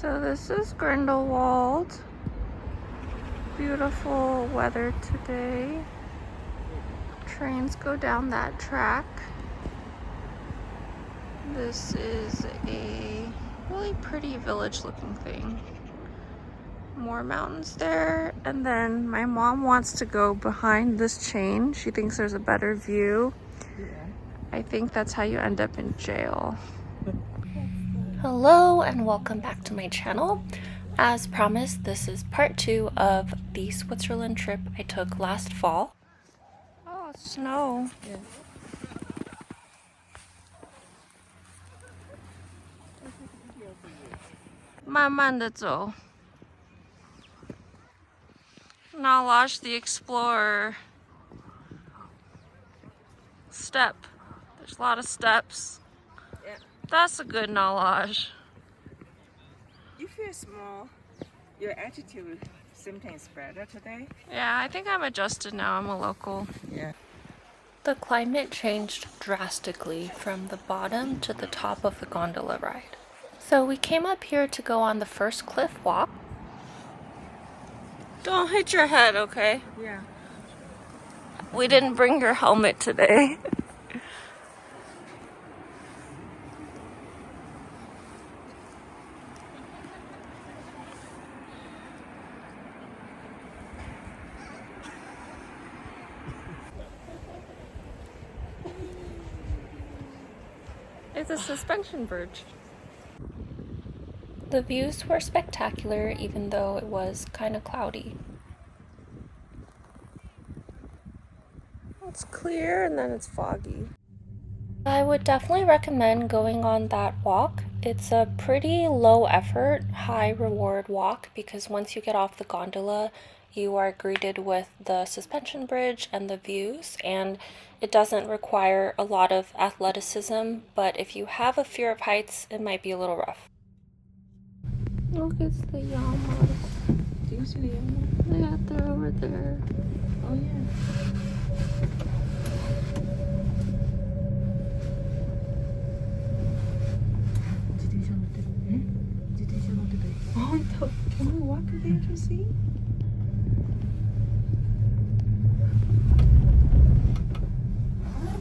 So this is Grindelwald. Beautiful weather today. Trains go down that track. This is a really pretty village looking thing. More mountains there, and then my mom wants to go behind this chain. She thinks there's a better view. I think that's how you end up in jail. Hello and welcome back to my channel. As promised, this is part 2 of the Switzerland trip I took last fall. Oh, snow. Yeah. 慢慢地走. Knowledge the Explorer. Step. There's a lot of steps. Yeah. That's a good knowledge. You feel small. Your attitude sometimes better today. Yeah, I think I'm adjusted now. I'm a local. Yeah. The climate changed drastically from the bottom to the top of the gondola ride. So we came up here to go on the first cliff walk. Don't hit your head, okay? Yeah. We didn't bring your helmet today. It's a suspension bridge. The views were spectacular even though it was kind of cloudy. It's clear and then it's foggy. I would definitely recommend going on that walk. It's a pretty low effort, high reward walk because once you get off the gondola, you are greeted with the suspension bridge and the views, and it doesn't require a lot of athleticism, but if you have a fear of heights, it might be a little rough. Look, it's the llamas. Do you see the llama? Yeah, they're over there. Oh yeah. Oh, can we walk there to see?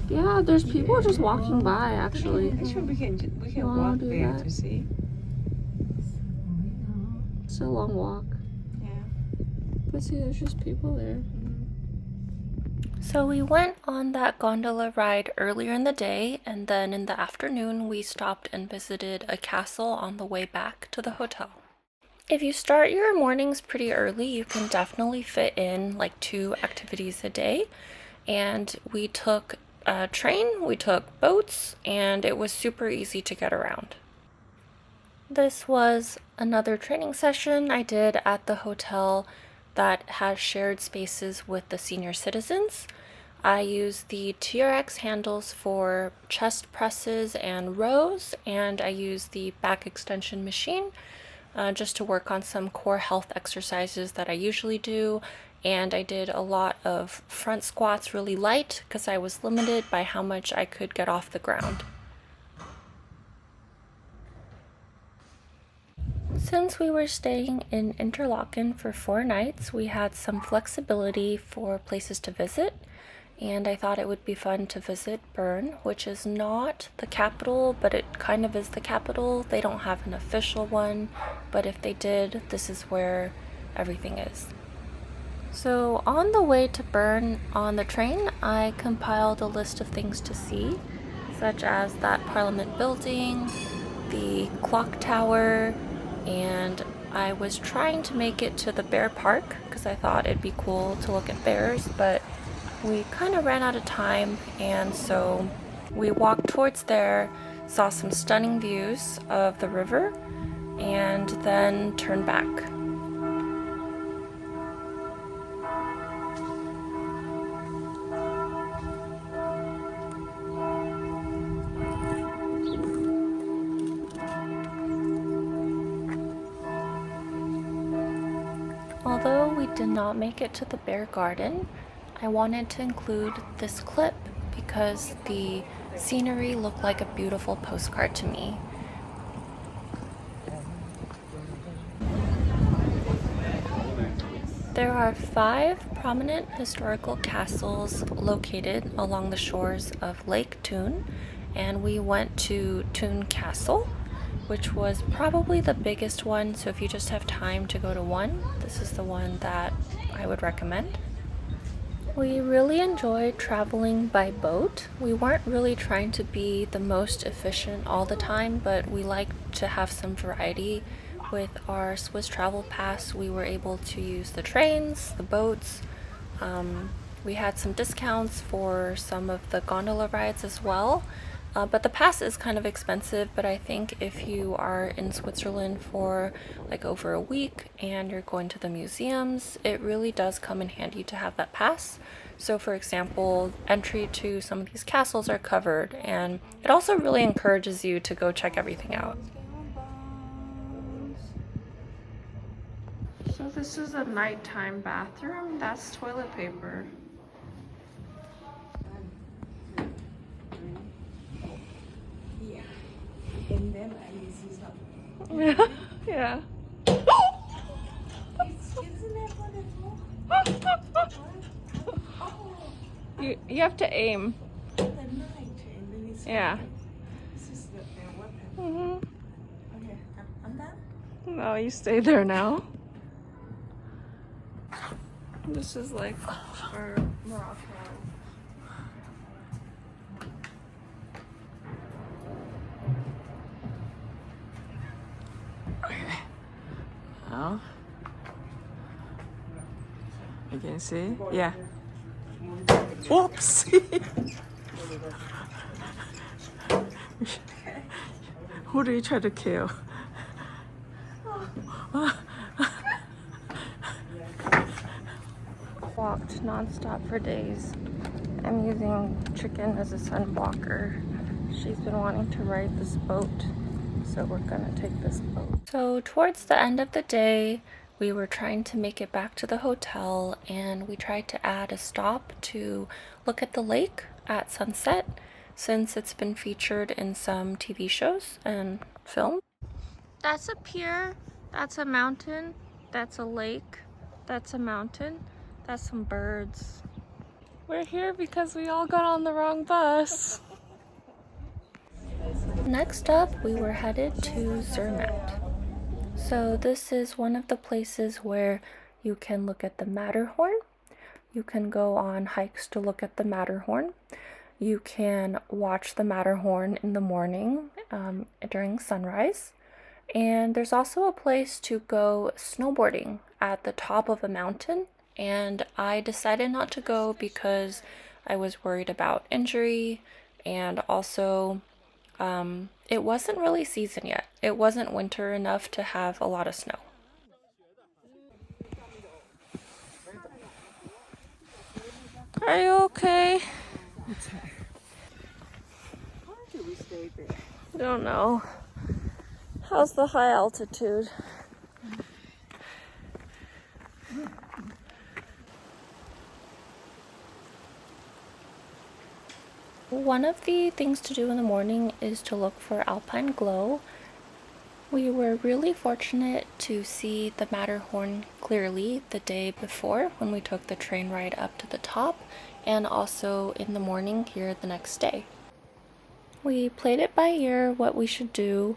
Yeah, there's people just walking by actually. Actually, we can walk there to see. It's a long walk. Yeah. But see, there's just people there. So we went on that gondola ride earlier in the day, and then in the afternoon we stopped and visited a castle on the way back to the hotel. If you start your mornings pretty early, you can definitely fit in like 2 activities a day. And we took a train, we took boats, and it was super easy to get around. This was another training session I did at the hotel that has shared spaces with the senior citizens. I used the TRX handles for chest presses and rows, and I used the back extension machine just to work on some core health exercises that I usually do. And I did a lot of front squats really light because I was limited by how much I could get off the ground. Since we were staying in Interlaken for 4 nights, we had some flexibility for places to visit, and I thought it would be fun to visit Bern, which is not the capital, but it kind of is the capital. They don't have an official one, but if they did, this is where everything is. So on the way to Bern on the train, I compiled a list of things to see, such as that Parliament building, the clock tower, and I was trying to make it to the bear park because I thought it'd be cool to look at bears, but we kind of ran out of time, and so we walked towards there, saw some stunning views of the river, and then turned back. Although we did not make it to the bear garden, I wanted to include this clip because the scenery looked like a beautiful postcard to me. There are 5 prominent historical castles located along the shores of Lake Thun, and we went to Thun Castle, which was probably the biggest one, so if you just have time to go to one, this is the one that I would recommend. We really enjoyed traveling by boat. We weren't really trying to be the most efficient all the time, but we liked to have some variety. With our Swiss Travel Pass, we were able to use the trains, the boats. We had some discounts for some of the gondola rides as well. But the pass is kind of expensive, but I think if you are in Switzerland for like over a week and you're going to the museums, it really does come in handy to have that pass. So for example, entry to some of these castles are covered, and it also really encourages you to go check everything out. So this is a nighttime bathroom. That's toilet paper. Yeah. And then I see something. Yeah. Isn't that wonderful? You have to aim. The night, and then it's Yeah. This is the weapon. Mm-hmm. Okay, I'm done. No, you stay there now. This is like our Morocco. Okay. Now, you can see, yeah. Oops! Who do you try to kill? Walked non-stop for days. I'm using Chicken as a sun blocker. She's been wanting to ride this boat, so we're gonna take this boat. So towards the end of the day, we were trying to make it back to the hotel, and we tried to add a stop to look at the lake at sunset, since it's been featured in some TV shows and film. That's a pier, that's a mountain, that's a lake, that's a mountain, that's some birds. We're here because we all got on the wrong bus. Next up, we were headed to Zermatt. So this is one of the places where you can look at the Matterhorn. You can go on hikes to look at the Matterhorn. You can watch the Matterhorn in the morning during sunrise. And there's also a place to go snowboarding at the top of a mountain. And I decided not to go because I was worried about injury, and also it wasn't really season yet. It wasn't winter enough to have a lot of snow. Are you okay? Why did we stay there? Don't know. How's the high altitude? One of the things to do in the morning is to look for alpine glow. We were really fortunate to see the Matterhorn clearly the day before when we took the train ride up to the top, and also in the morning here the next day. We played it by ear what we should do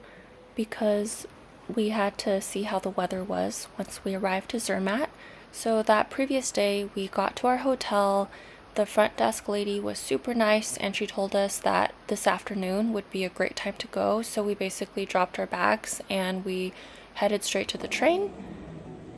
because we had to see how the weather was once we arrived to Zermatt. So that previous day we got to our hotel. The front desk lady was super nice, and she told us that this afternoon would be a great time to go. So we basically dropped our bags and we headed straight to the train.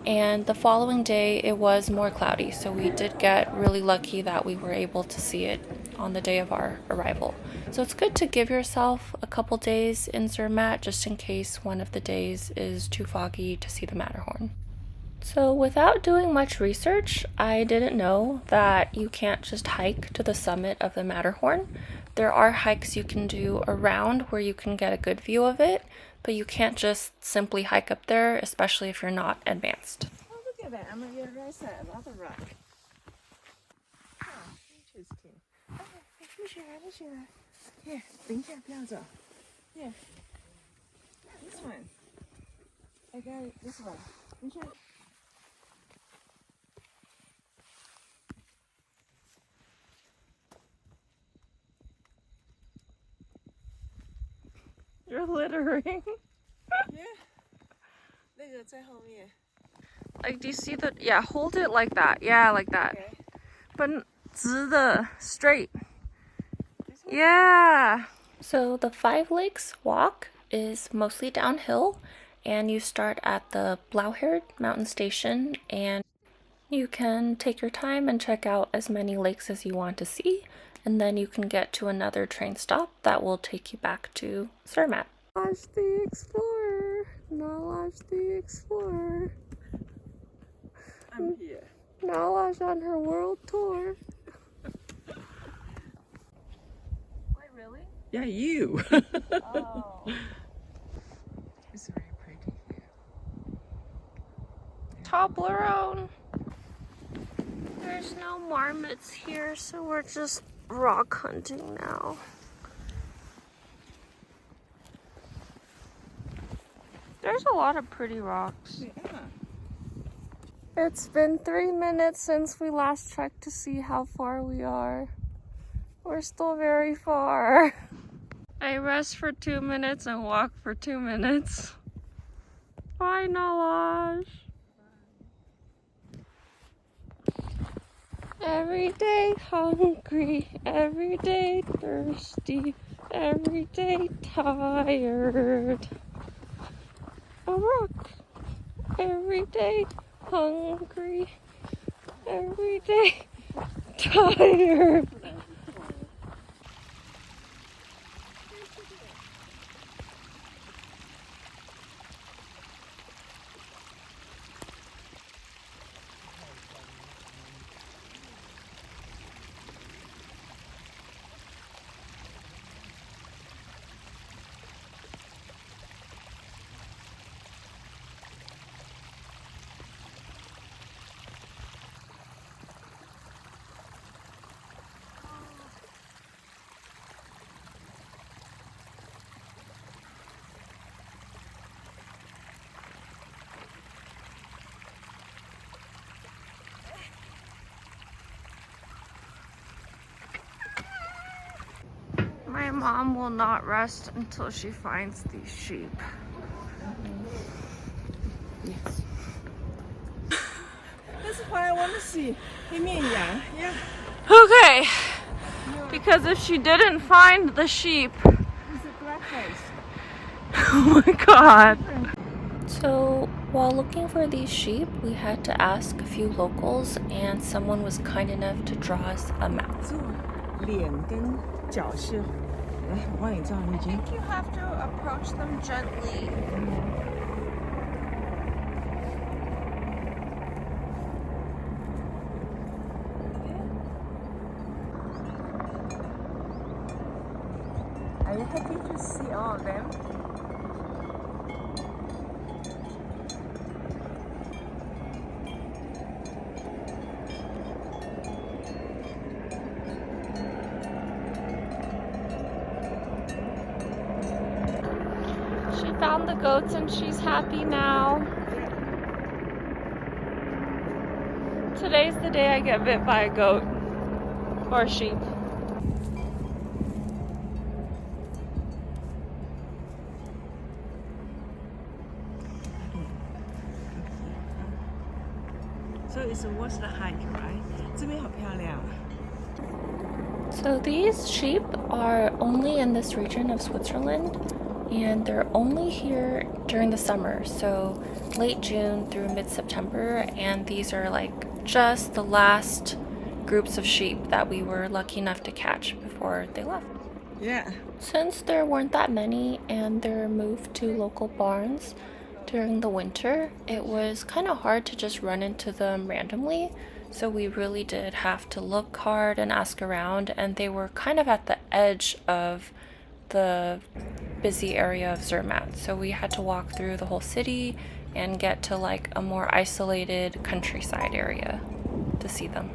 And the following day it was more cloudy, so we did get really lucky that we were able to see it on the day of our arrival. So it's good to give yourself a couple days in Zermatt just in case one of the days is too foggy to see the Matterhorn. So without doing much research, I didn't know that you can't just hike to the summit of the Matterhorn. There are hikes you can do around where you can get a good view of it, but you can't just simply hike up there, especially if you're not advanced. Oh, look at that. I'm on your right side, another rock. Oh, interesting. Oh, 不许来，不许来。Here, 等一下，不要走。Here, this one. I got it, this one. 等一下。You're littering. Yeah. 那个在后面。 Like, do you see the? Yeah, hold it like that. Yeah, like that. Okay. But 直的 straight. Yeah. So the Five Lakes walk is mostly downhill, and you start at the Blauherd mountain station, and you can take your time and check out as many lakes as you want to see, and then you can get to another train stop that will take you back to Zermatt. Nalaj the Explorer. Nalaj the Explorer. I'm here. Nalaj on her world tour. Wait, really? Yeah, you. Oh. It's very pretty here. Toblerone. There's no marmots here, so we're just rock hunting now. There's a lot of pretty rocks. Yeah. It's been 3 minutes since we last checked to see how far we are. We're still very far. I rest for 2 minutes and walk for 2 minutes. Bye, Nalaj. Every day hungry, every day thirsty, every day tired. A rock. Every day hungry, every day tired. My mom will not rest until she finds these sheep. Yes. That's what I want to see. 黑面羊. Yeah. Okay, because if she didn't find the sheep, It's a black face. oh my god. So while looking for these sheep, we had to ask a few locals, and someone was kind enough to draw us a map. 做脸跟脚是，来，我帮你照，你已经。You have to approach them gently. Are you happy to see all of them? She found the goats and she's happy now. Today's the day I get bit by a goat or a sheep. So it's worth the hike, right? 这边好漂亮。 So these sheep are only in this region of Switzerland, and they're only here during the summer, so late June through mid-September, and these are like just the last groups of sheep that we were lucky enough to catch before they left. Yeah. Since there weren't that many and they're moved to local barns during the winter, it was kind of hard to just run into them randomly. So we really did have to look hard and ask around, and they were kind of at the edge of the busy area of Zermatt. So we had to walk through the whole city and get to like a more isolated countryside area to see them.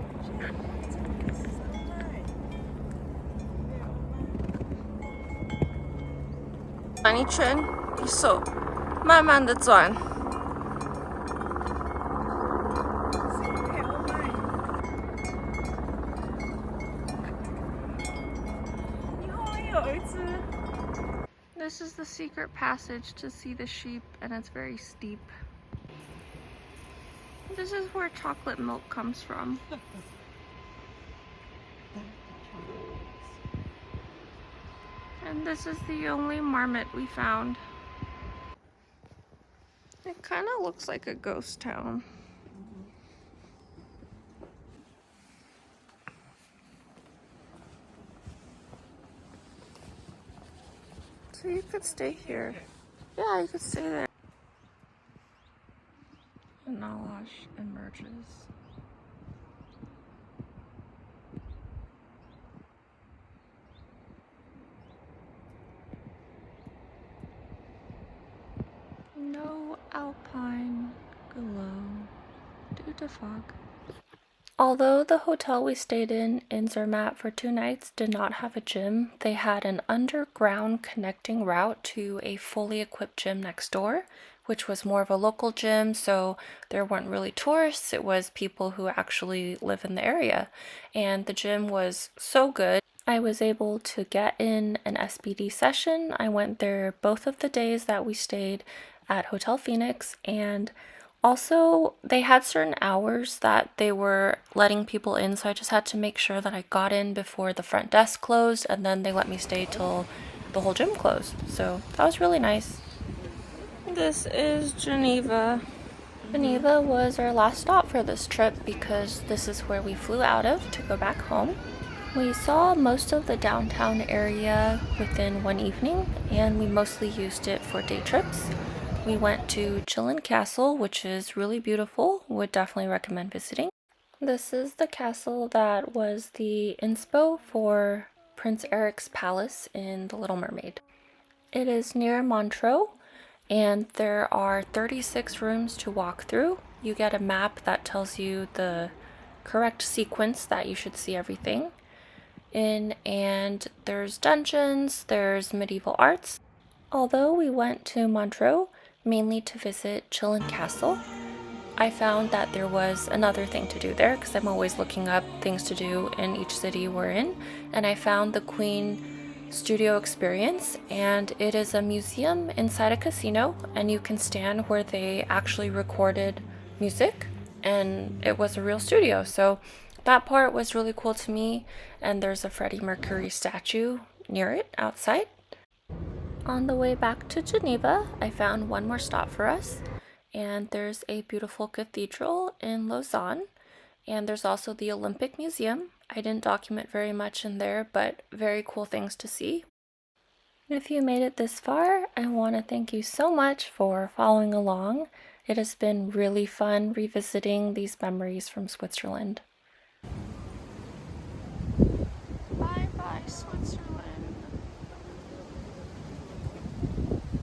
转一圈，你手慢慢的转。This is the secret passage to see the sheep, and it's very steep. This is where chocolate milk comes from. And this is the only marmot we found. It kind of looks like a ghost town. So you could stay here. Yeah, you could stay there. And Nalash emerges. No alpine glow due to fog. Although the hotel we stayed in Zermatt for 2 nights did not have a gym, they had an underground connecting route to a fully equipped gym next door, which was more of a local gym, so there weren't really tourists, it was people who actually live in the area. And the gym was so good. I was able to get in an SBD session. I went there both of the days that we stayed at Hotel Phoenix, and also they had certain hours that they were letting people in, so I just had to make sure that I got in before the front desk closed, and then they let me stay till the whole gym closed. So that was really nice. This is Geneva. Geneva was our last stop for this trip because this is where we flew out of to go back home. We saw most of the downtown area within one evening, and we mostly used it for day trips. We went to Chillon Castle, which is really beautiful, would definitely recommend visiting. This is the castle that was the inspo for Prince Eric's palace in The Little Mermaid. It is near Montreux, and there are 36 rooms to walk through. You get a map that tells you the correct sequence that you should see everything in, and there's dungeons, there's medieval arts. Although we went to Montreux mainly to visit Chillon Castle, I found that there was another thing to do there because I'm always looking up things to do in each city we're in, and I found the Queen Studio Experience, and it is a museum inside a casino, and you can stand where they actually recorded music, and it was a real studio. So that part was really cool to me, and there's a Freddie Mercury statue near it outside. On the way back to Geneva, I found one more stop for us, and there's a beautiful cathedral in Lausanne, and there's also the Olympic Museum. I didn't document very much in there, but very cool things to see. If you made it this far, I want to thank you so much for following along. It has been really fun revisiting these memories from Switzerland. Bye bye, Switzerland.